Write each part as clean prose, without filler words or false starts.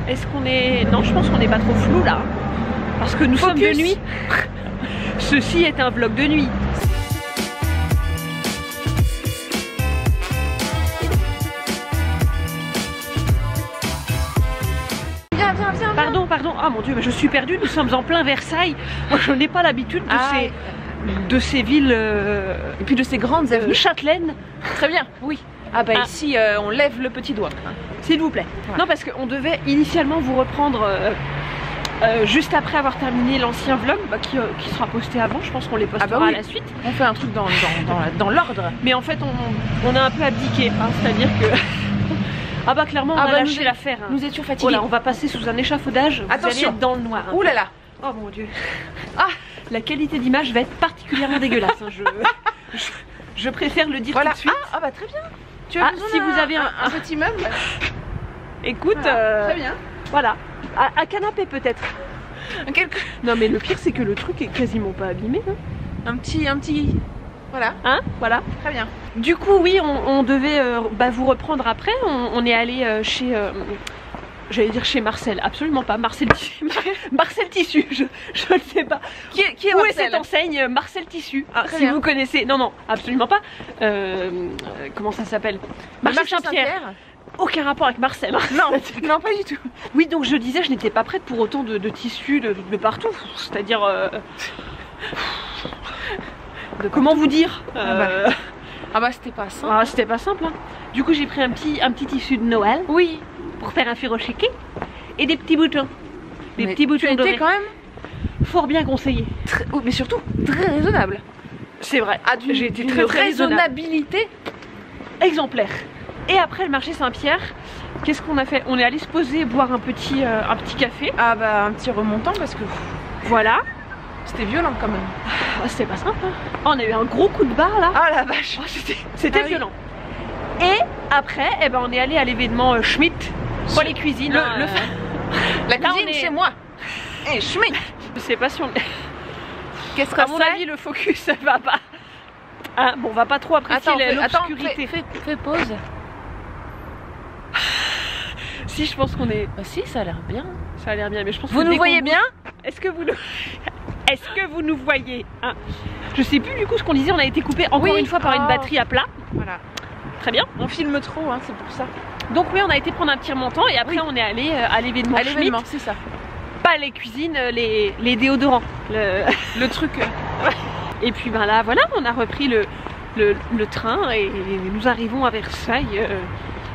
Est-ce qu'on est... Non, je pense qu'on n'est pas trop flou là. Parce que nous sommes de nuit. Ceci est un vlog de nuit. Viens. Pardon. Ah mon dieu, mais je suis perdue. Nous sommes en plein Versailles. Moi, je n'ai pas l'habitude de ces villes... Et puis de ces grandes avenues. Châtelaines. Très bien. Oui. Ah bah ici, on lève le petit doigt. S'il vous plaît. Voilà. Non, parce qu'on devait initialement vous reprendre juste après avoir terminé l'ancien vlog qui sera posté avant. Je pense qu'on les postera à la suite. On fait un truc dans l'ordre. Mais en fait, on a un peu abdiqué. Hein, c'est-à-dire que... Ah bah clairement, on a lâché l'affaire. Hein. Nous étions fatigués. Voilà, on va passer sous un échafaudage. Attention. Vous allez être dans le noir. Hein. Ouh là là. Oh mon dieu. Ah, la qualité d'image va être particulièrement dégueulasse. Hein. Je préfère le dire tout de suite. Ah bah très bien. Tu as si vous avez un petit meuble. Écoute, voilà. Très bien. Voilà, à canapé peut-être. Non mais le pire c'est que le truc est quasiment pas abîmé. Hein. Un petit. Voilà. Hein, voilà. Très bien. Du coup oui, on devait vous reprendre après. On est allé chez... J'allais dire chez Marcel, absolument pas, Marcel Tissu. Marcel Tissu, je ne sais pas. Qui est Où Marcel? est cette enseigne Marcel Tissu? Si vous connaissez. Non, absolument pas. Comment ça s'appelle? Marché Saint-Pierre. Aucun rapport avec Marcel. Non, pas du tout. Oui, donc je disais, je n'étais pas prête pour autant de tissus de partout. C'est-à-dire... comment vous dire Ah bah c'était pas simple. Ah, c'était pas simple. Hein. Du coup, j'ai pris un petit tissu de Noël. Oui. Pour faire un furoshiki et des petits boutons. Des petits boutons dorés. Quand même fort bien conseillé. Mais surtout très raisonnable. C'est vrai. J'ai été très raisonnabilité exemplaire. Et après le marché Saint-Pierre, qu'est-ce qu'on a fait? On est allé se poser, boire un petit café. Ah bah un petit remontant parce que voilà. C'était violent quand même. Ah, c'était pas simple. Hein. Oh, on a eu un gros coup de barre là. Ah la vache. Oh, c'était violent. Et après, on est allé à l'événement Schmitt. Pour les cuisines. La cuisine chez moi. Et Schmitt. Je sais pas si on... Qu'est-ce que à mon avis, le focus va pas... Hein, bon, on va pas trop apprécier l'obscurité. Fais pause. Si, je pense qu'on est... Bah si, ça a l'air bien. Ça a l'air bien, mais je pense vous nous voyez bien? Est-ce que vous nous voyez hein? Je sais plus du coup ce qu'on disait, on a été coupé encore une fois par une batterie à plat. Voilà. Très bien. On filme trop, hein, c'est pour ça. Donc oui, on a été prendre un petit remontant et après on est allé à l'événement. À l'événement, c'est ça. Pas les cuisines, les déodorants. Le truc. Et puis là, voilà, on a repris le train et nous arrivons à Versailles.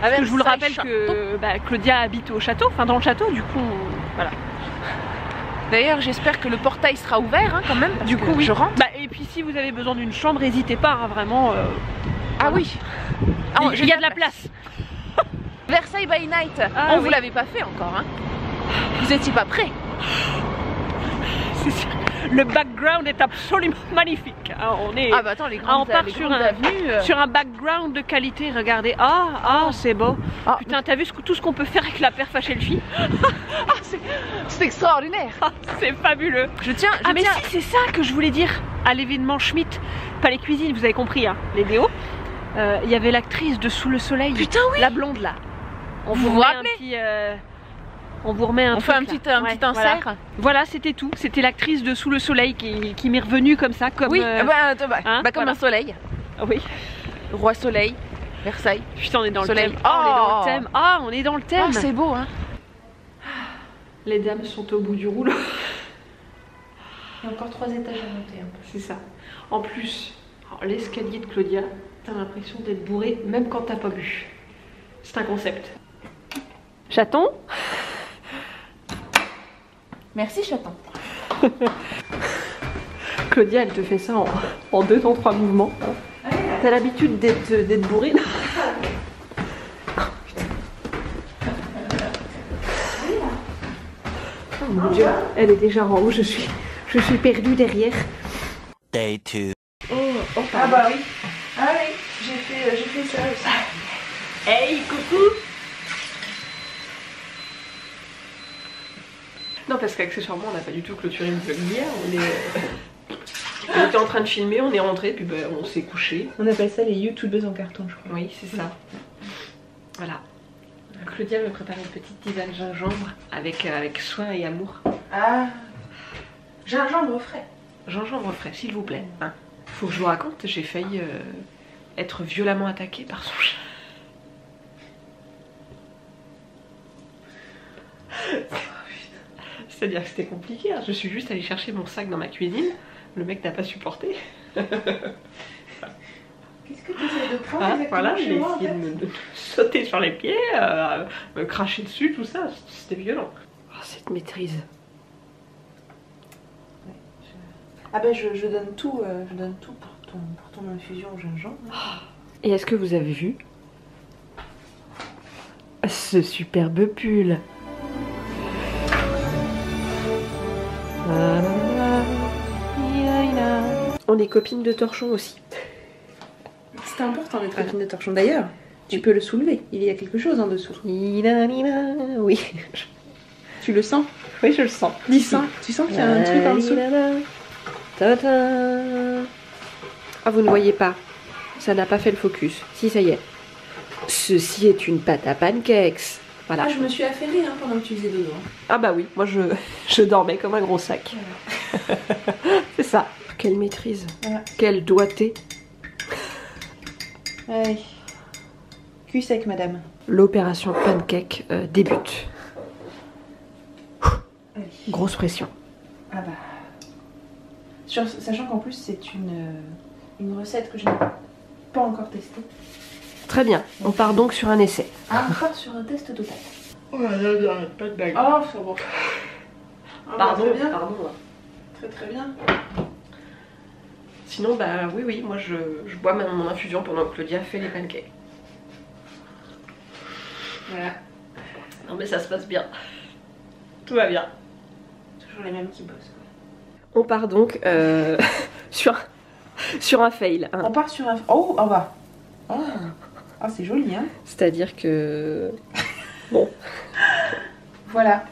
Parce que je vous le rappelle que Claudia habite au château, enfin dans le château, du coup, voilà. D'ailleurs, j'espère que le portail sera ouvert hein, quand même. Du coup, oui. Je rentre. Et puis si vous avez besoin d'une chambre, n'hésitez pas, hein, vraiment. Ah oui. Il y a de la place. Versailles by night. On vous l'avait pas fait encore. Hein. Vous étiez pas prêts. Le background est absolument magnifique. On est. Ah bah attends, les grandes avenues. Sur un background de qualité. Regardez. C'est beau. Putain, t'as vu tout ce qu'on peut faire avec la perf HLFI? C'est extraordinaire. C'est fabuleux. Mais si, c'est ça que je voulais dire à l'événement Schmitt. Pas les cuisines, vous avez compris, hein, les déos. Il y avait l'actrice de Sous le Soleil. Putain, oui. La blonde là. On vous remet un petit. On vous remet un truc. On fait un petit insert. Voilà, c'était tout. C'était l'actrice de Sous le Soleil qui m'est revenue comme ça. Comme, comme un soleil. Oui. Roi Soleil, Versailles. Putain, on est dans le soleil. thème. On est dans le thème. On est dans le thème. C'est beau, hein. Les dames sont au bout du rouleau. Il y a encore 3 étages à monter. Hein. C'est ça. En plus, l'escalier de Claudia, t'as l'impression d'être bourré même quand t'as pas bu. C'est un concept. Chaton? Merci chaton. Claudia, elle te fait ça en 2 temps 3 mouvements. T'as l'habitude d'être bourré. Oh mon dieu, elle est déjà en haut, je suis perdue derrière. Day 2. Ah bah oui. Ah oui, j'ai fait ça aussi. Hey, coucou. Non, parce qu'accessoirement, on n'a pas du tout clôturé le vlog hier. On était en train de filmer, on est rentré, puis on s'est couché. On appelle ça les youtubeuses en carton, je crois. Oui, c'est ça. Voilà. Claudia me prépare une petite tisane gingembre avec soin et amour. Ah, gingembre frais. Gingembre frais, s'il vous plaît. Hein. Faut que je vous raconte, j'ai failli être violemment attaquée par son chat. C'est-à-dire que c'était compliqué, hein. Je suis juste allée chercher mon sac dans ma cuisine, le mec n'a pas supporté. Qu'est-ce que tu essaies de prendre exactement? Voilà, j'ai essayé de me sauter sur les pieds, me cracher dessus, tout ça, c'était violent. Oh, cette maîtrise. Ouais, Ah ben je donne tout pour ton infusion au gingembre. Et est-ce que vous avez vu ce superbe pull? On est copines de torchon aussi. C'est important d'être copine de torchon. D'ailleurs, tu peux le soulever. Il y a quelque chose en dessous. Oui. Tu le sens? Oui, je le sens. Tu sens qu'il y a un truc en dessous? Ah, vous ne voyez pas. Ça n'a pas fait le focus. Si, ça y est. Ceci est une pâte à pancakes. Voilà. Ah, je me suis affairée pendant que tu faisais dodo. Ah bah oui, moi je dormais comme un gros sac. C'est ça. Quelle maîtrise. Voilà. Quelle doigté. Allez. Cul sec, madame. L'opération pancake débute. Allez. Grosse pression. Ah bah. Sachant qu'en plus c'est une recette que je n'ai pas encore testée. Très bien, on part donc sur un essai. Ah, on part sur un test total. Oh là là, j'arrête pas de bague. Oh, c'est bon. Ah, Pardon, bah, très bien. pardon. Très très bien. Sinon, bah oui, moi je bois mon infusion pendant que Claudia fait les pancakes. Voilà. Non mais ça se passe bien. Tout va bien. Toujours les mêmes qui bossent. On part donc sur un fail. Hein. On part sur un... Oh, on va. Oh. Ah, c'est joli, hein. C'est-à-dire que... Bon. Voilà.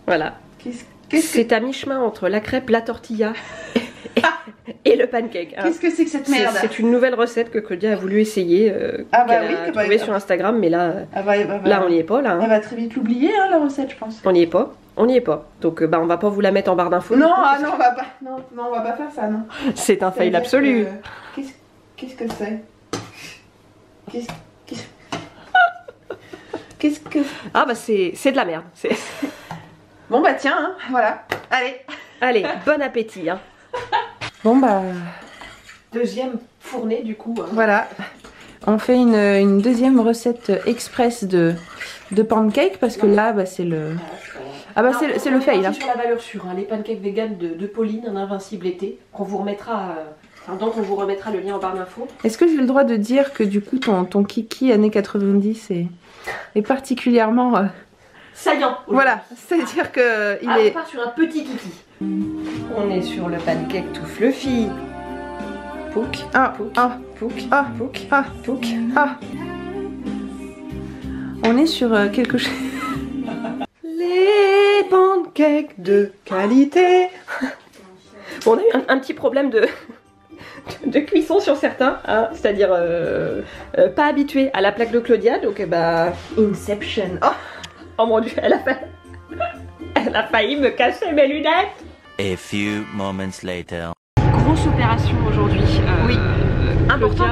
Voilà. Qu'est-ce que C'est à mi-chemin entre la crêpe, la tortilla et le pancake. Hein. Qu'est-ce que c'est que cette merde? C'est une nouvelle recette que Claudia a voulu essayer, ah bah qu'elle oui, a trouvée sur Instagram, mais là, là on n'y est pas. Là, hein. Elle va très vite l'oublier, hein, la recette, je pense. On n'y est pas. On n'y est pas. Donc bah on va pas vous la mettre en barre d'infos. Non, non, on va pas. Non, on va pas faire ça, non. C'est un fail absolu. Qu'est-ce que c'est? Qu'est-ce que... Ah bah c'est de la merde. Bon bah tiens, hein, voilà. Allez, bon appétit. Hein. Bon bah... Deuxième fournée du coup. Hein. Voilà. On fait une deuxième recette express de pancake parce que là bah, c'est le... Ah bah c'est le fail. Hein. Sur la valeur sûre, hein, les pancakes vegan de Pauline, un invincible été, qu'on vous remettra... donc on vous remettra le lien en barre d'infos. Est-ce que j'ai le droit de dire que du coup ton kiki années 90 est particulièrement... Saillant. Voilà, c'est-à-dire que il est... On part sur un petit kiki. On est sur le pancake tout fluffy. Pouk, pouk, pouk, pouk, pouk. On est sur quelque chose... Les pancakes de qualité. Bon, on a eu un petit problème de cuisson sur certains, hein, c'est-à-dire pas habitués à la plaque de Claudia, donc bah... Inception. Oh mon dieu, elle a failli me casser mes lunettes. A few moments later. Grosse opération aujourd'hui. Oui. Importante.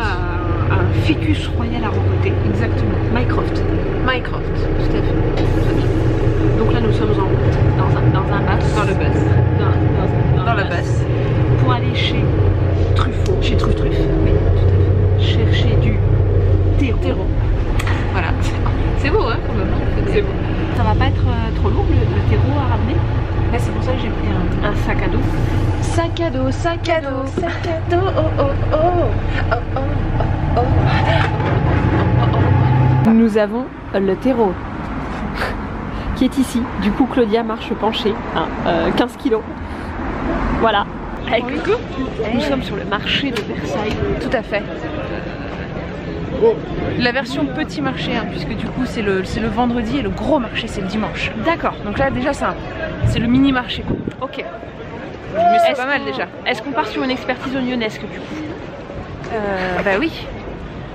Un ficus royal à rempoter. Exactement. Mycroft. Tout à fait. Donc là nous sommes en route dans un bus. Dans le bus. Dans le bus. Pour aller chez Truffaut. Chez Truff. Oui, tout à fait. Chercher du terreau. Voilà. C'est beau, hein, comme nom. C'est beau. Ça va pas être trop lourd le terreau à ramener. Là, c'est pour ça que j'ai pris un sac à dos. Sac à dos, sac à dos, sac à dos, oh oh oh, oh oh oh oh. Nous avons le terreau qui est ici. Du coup, Claudia marche penchée, hein, 15 kilos. Voilà. Avec coucou. Nous sommes sur le marché de Versailles. Tout à fait. La version petit marché, hein, puisque du coup c'est le vendredi et le gros marché c'est le dimanche. D'accord. Donc là déjà c'est le mini marché quoi. Ok. Mais c'est pas mal déjà. Est-ce qu'on part sur une expertise oignonesque du coup? Bah oui.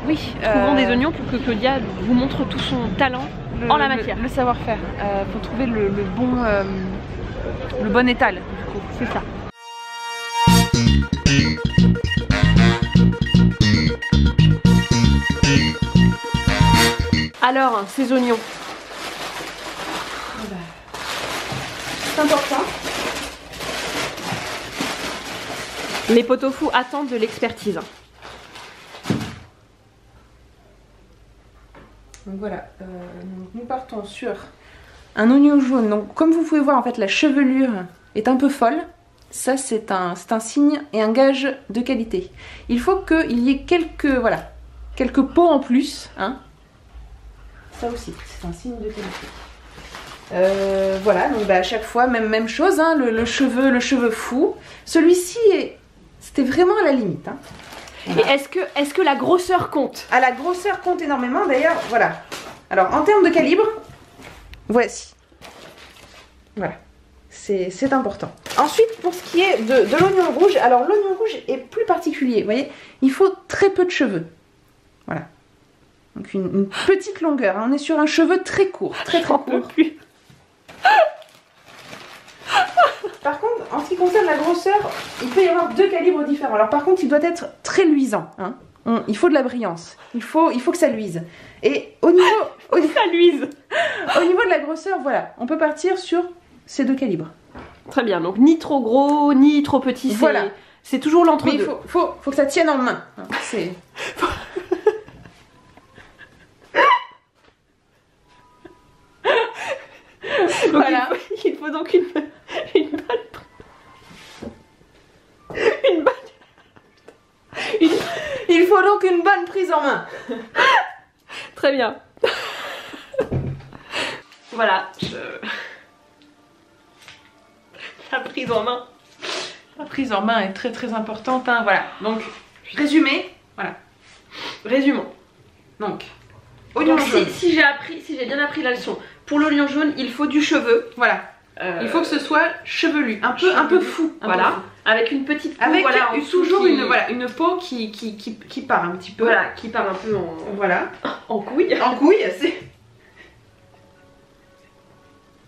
Oui. Trouvons des oignons pour que Claudia vous montre tout son talent en la matière. Le savoir-faire. Faut trouver le bon étal, du coup. C'est ça. Alors, ces oignons. C'est important. Les pot-au-fou attendent de l'expertise. Donc voilà, nous partons sur un oignon jaune. Donc comme vous pouvez voir, en fait, la chevelure est un peu folle. Ça, c'est un signe et un gage de qualité. Il faut qu'il y ait quelques pots en plus. Hein. Ça aussi, c'est un signe de qualité. Voilà, donc à chaque fois, même chose, hein, le cheveu fou. Celui-ci, c'était vraiment à la limite. Hein. Voilà. Et est-ce que la grosseur compte? Ah, la grosseur compte énormément, d'ailleurs, voilà. Alors, en termes de calibre, voici. Voilà, c'est important. Ensuite, pour ce qui est de l'oignon rouge, alors l'oignon rouge est plus particulier, vous voyez, il faut très peu de cheveux. Voilà. Donc une petite longueur, hein. On est sur un cheveu très court, très court. Par contre, en ce qui concerne la grosseur, il peut y avoir deux calibres différents. Alors par contre, il doit être très luisant. Hein. Il faut de la brillance. Il faut que ça luise. Et au niveau, au niveau de la grosseur, voilà, on peut partir sur ces deux calibres. Très bien, donc ni trop gros, ni trop petit. Voilà. C'est toujours l'entre-deux. Mais il faut que ça tienne en main. Hein. C'est... Voilà. Il faut donc une bonne Il faut donc une bonne prise en main. Très bien. Voilà. La prise en main. La prise en main est très importante. Hein. Voilà. Donc, résumé. Voilà. Résumons. Donc, oignon jaune. Si j'ai bien appris la leçon, pour l'oignon jaune, il faut du cheveu. Voilà. Il faut que ce soit chevelu, un peu fou. Voilà. Peu fou. Avec une petite peau, avec voilà, toujours une peau qui part un petit peu. Voilà, qui part un peu en... Voilà. En couille. En couille, c'est...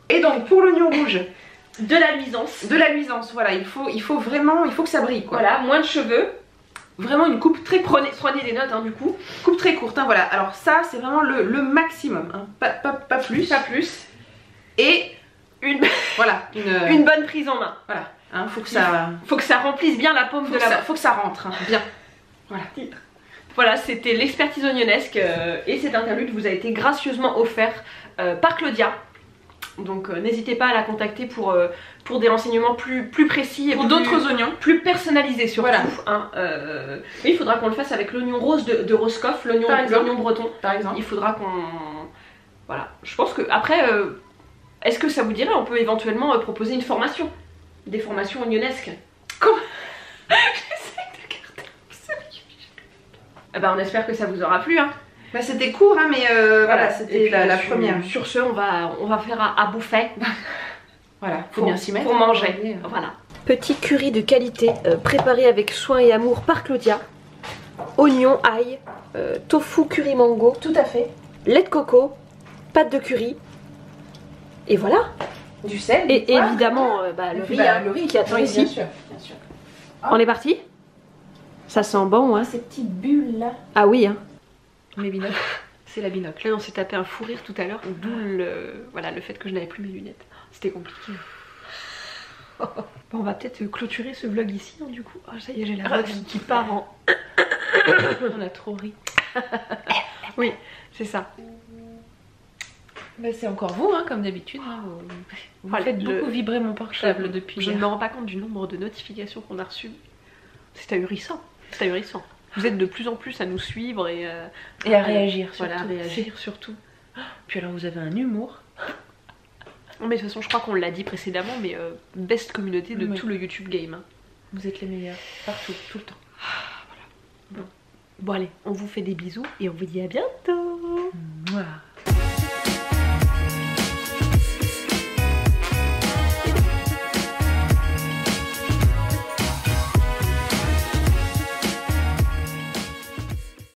Et donc, pour l'oignon rouge... De la luisance. De la luisance, voilà. Il faut vraiment que ça brille, quoi. Voilà, moins de cheveux. Vraiment une coupe très courte. Prenez des notes, hein, du coup. Coupe très courte, hein, voilà. Alors ça, c'est vraiment le maximum. Hein. Pas plus. Pas plus. Et voilà, une bonne prise en main. Voilà. Hein, faut que ça remplisse bien la paume de la main. Faut que ça rentre, hein, bien. Voilà. Voilà, c'était l'expertise oignonesque et cet interlude vous a été gracieusement offert par Claudia. Donc n'hésitez pas à la contacter pour des renseignements plus précis et pour d'autres oignons, plus personnalisés surtout. Voilà. Hein, mais il faudra qu'on le fasse avec l'oignon rose de Roscoff, l'oignon breton. Par exemple. Il faudra qu'on... Voilà. Je pense que après, est-ce que ça vous dirait, on peut éventuellement proposer une formation, des formations oignonesques. Comment? J'essaie de garder au sérieux. Eh ben, on espère que ça vous aura plu. Hein. Bah, c'était court, hein, mais voilà, c'était la première. Sur ce, on va faire à bouffer. Voilà, faut bien s'y mettre. Pour manger. Voilà. Petit curry de qualité préparé avec soin et amour par Claudia. Oignon, ail, tofu curry mango. Tout à fait. Lait de coco, pâte de curry. Et voilà. Du sel. Et évidemment, le riz qui attend ici. Bien sûr, bien sûr. Oh. On est parti. Ça sent bon, hein. Ces petites bulles là. Ah oui, hein. Mes binocles. C'est la binocle. Là, on s'est tapé un fou rire tout à l'heure, d'où le fait que je n'avais plus mes lunettes. C'était compliqué. Bon, on va peut-être clôturer ce vlog ici, hein, du coup. Oh, ça y est, j'ai la voix qui part en... On a trop ri. Oui, c'est ça. Bah, c'est encore vous, hein, comme d'habitude. Hein, vous faites beaucoup vibrer mon portable depuis. Je ne me rends pas compte du nombre de notifications qu'on a reçues. C'est ahurissant. C'est ahurissant. Vous êtes de plus en plus à nous suivre et à réagir. Voilà, à réagir surtout. Puis alors, vous avez un humour. Mais de toute façon, je crois qu'on l'a dit précédemment, mais best communauté de tout le YouTube game. Hein. Vous êtes les meilleurs, partout, tout le temps. Voilà. Bon, allez, on vous fait des bisous et on vous dit à bientôt. Mouah.